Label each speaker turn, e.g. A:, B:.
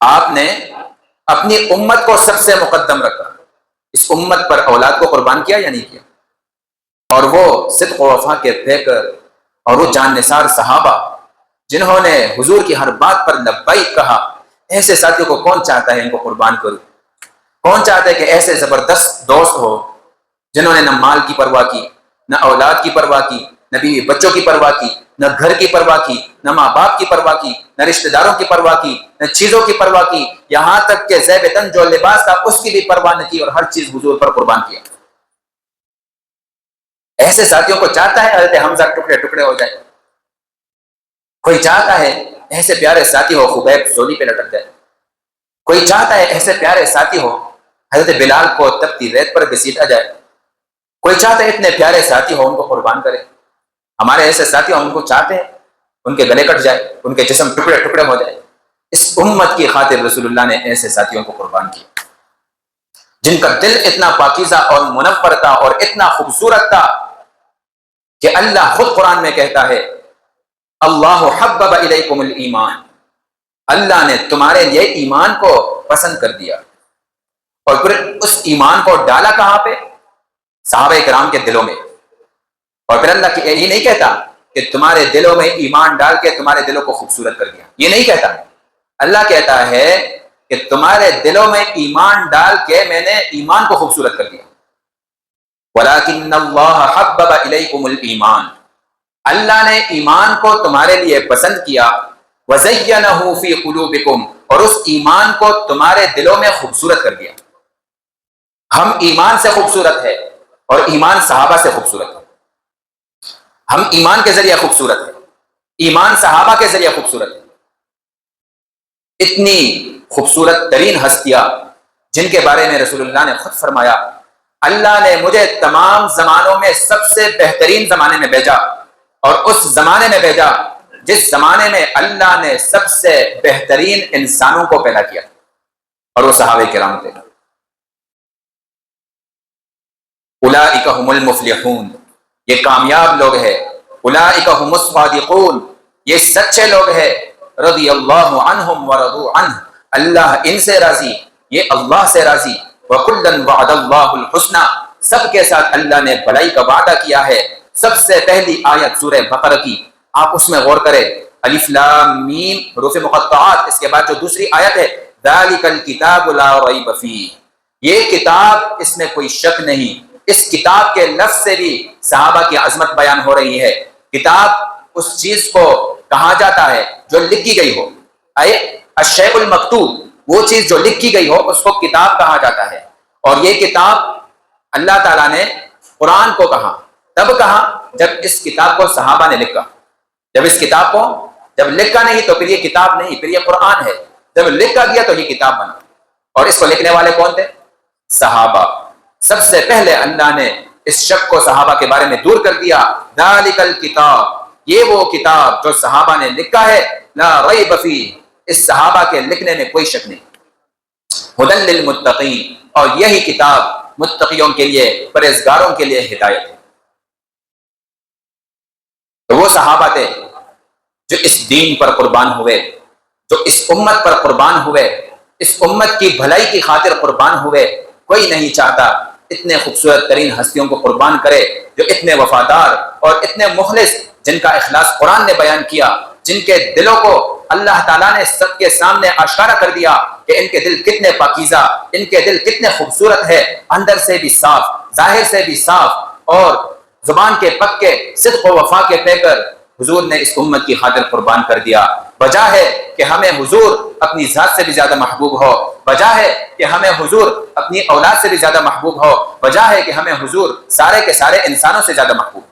A: آپ نے اپنی امت کو سب سے مقدم رکھا، اس امت پر اولاد کو قربان کیا یا نہیں کیا؟ اور وہ صدق و وفا کے پیکر اور وہ جان نثار صحابہ جنہوں نے حضور کی ہر بات پر لبیک کہا، ایسے ساتھیوں کو کون چاہتا ہے ان کو قربان کروں؟ کون چاہتا ہے کہ ایسے زبردست دوست ہو جنہوں نے نہ مال کی پرواہ کی، نہ اولاد کی پرواہ کی، نہ بیوی بچوں کی پرواہ کی، نہ گھر کی پرواہ کی، نہ ماں باپ کی پرواہ کی، نہ رشتہ داروں کی پرواہ کی، نہ چیزوں کی پرواہ کی، یہاں تک کہ زیب تن جو لباس تھا اس کی بھی پرواہ نہ کی اور ہر چیز حضور پر قربان کیا۔ ایسے ساتھیوں کو چاہتا ہے حضرت حمزہ ٹکڑے ٹکڑے ہو جائے؟ کوئی چاہتا ہے ایسے پیارے ساتھی ہو خبیب سولی پہ لٹک جائے؟ کوئی چاہتا ہے ایسے پیارے ساتھی ہو حضرت بلال کو تپتی ریت پر گھسیٹا جائے؟ کوئی چاہتا ہے اتنے پیارے ساتھی ہو ان کو قربان کرے؟ ہمارے ایسے ساتھی ہم ان کو چاہتے ہیں ان کے گلے کٹ جائے، ان کے جسم ٹکڑے ٹکڑے ہو جائے۔ اس امت کی خاطر رسول اللہ نے ایسے ساتھیوں کو قربان کیا جن کا دل اتنا پاکیزہ اور منور تھا اور اتنا خوبصورت تھا کہ اللہ خود قرآن میں کہتا ہے اللہ حبب الیکم الایمان، اللہ نے تمہارے لیے ایمان کو پسند کر دیا، اور پھر اس ایمان کو ڈالا کہاں پہ؟ صحابہ کرام کے دلوں میں۔ اور پھر اللہ یہ نہیں کہتا کہ تمہارے دلوں میں ایمان ڈال کے تمہارے دلوں کو خوبصورت کر دیا، یہ نہیں کہتا۔ اللہ کہتا ہے کہ تمہارے دلوں میں ایمان ڈال کے میں نے ایمان کو خوبصورت کر دیا۔ وَلَكِنَّ اللَّهَ حَبَّبَ إِلَيْكُمُ الْإِيمَانَ، اللہ نے ایمان کو تمہارے لیے پسند کیا، وَزَيَّنَهُ فِي قُلُوبِكُمْ، اور اس ایمان کو تمہارے دلوں میں خوبصورت کر دیا۔ ہم ایمان سے خوبصورت ہے اور ایمان صحابہ سے خوبصورت ہے۔ ہم ایمان کے ذریعے خوبصورت ہے، ایمان صحابہ کے ذریعے خوبصورت ہے۔ اتنی خوبصورت ترین ہستیاں جن کے بارے میں رسول اللہ نے خود فرمایا اللہ نے مجھے تمام زمانوں میں سب سے بہترین زمانے میں بھیجا، اور اس زمانے میں بھیجا جس زمانے میں اللہ نے سب سے بہترین انسانوں کو پیدا کیا، اور وہ صحابہ کرام تھے۔ اولئک هم المفلحون، یہ کامیاب لوگ ہیں۔ اولئک هم الصادقون، یہ سچے لوگ ہیں۔ رضی اللہ عنہم ورضوا عنہ، اللہ ان سے راضی، یہ اللہ سے راضی۔ وَكُلًّا وَعَدَ اللَّهُ الْحُسْنَى، سب کے ساتھ اللہ نے بھلائی کا وعدہ کیا ہے۔ سب سے پہلی آیت سورہ بقرہ کی، آپ اس میں غور کریں، الف لام میم حروف مقطعات، اس کے بعد جو دوسری آیت ہے ذَلِكَ الْكِتَابُ لَا رَيْبَ فِيهِ، یہ کتاب اس میں کوئی شک نہیں۔ اس کتاب کے لفظ سے بھی صحابہ کی عظمت بیان ہو رہی ہے۔ کتاب اس چیز کو کہا جاتا ہے جو لکھی گئی ہو، اے الشیء المکتوب، وہ چیز جو لکھی گئی ہو اس کو کتاب کہا جاتا ہے۔ اور یہ کتاب اللہ تعالیٰ نے قرآن کو کہا، تب کہا جب اس کتاب کو صحابہ نے لکھا۔ جب اس کتاب کو جب لکھا نہیں تو پھر یہ کتاب نہیں، پھر یہ قرآن ہے۔ جب لکھا گیا تو یہ کتاب بنا، اور اس کو لکھنے والے کون تھے؟ صحابہ۔ سب سے پہلے اللہ نے اس شک کو صحابہ کے بارے میں دور کر دیا۔ ذالک الکتاب، یہ وہ کتاب جو صحابہ نے لکھا ہے، لا ریب فیہ، اس صحابہ کے لکھنے میں کوئی شک نہیں۔ ھدی للمتقین، اور یہی کتاب متقیوں کے لیے، پرہیزگاروں کے لیے ہدایت ہے۔ تو وہ صحابہ تھے جو اس دین پر قربان ہوئے، جو اس امت پر قربان ہوئے، اس امت کی بھلائی کی خاطر قربان ہوئے۔ کوئی نہیں چاہتا اتنے خوبصورت ترین ہستیوں کو قربان کرے جو اتنے وفادار اور اتنے مخلص، جن کا اخلاص قرآن نے بیان کیا، جن کے دلوں کو اللہ تعالیٰ نے سب کے سامنے آشکارا کر دیا کہ ان کے دل کتنے پاکیزہ، ان کے دل کتنے خوبصورت ہے، اندر سے بھی صاف، ظاہر سے بھی صاف، اور زبان کے پکے، صدق و وفا کے پیکر حضور نے اس امت کی خاطر قربان کر دیا۔ وجہ ہے کہ ہمیں حضور اپنی ذات سے بھی زیادہ محبوب ہو، وجہ ہے کہ ہمیں حضور اپنی اولاد سے بھی زیادہ محبوب ہو، وجہ ہے کہ ہمیں حضور سارے کے سارے انسانوں سے زیادہ محبوب ہو۔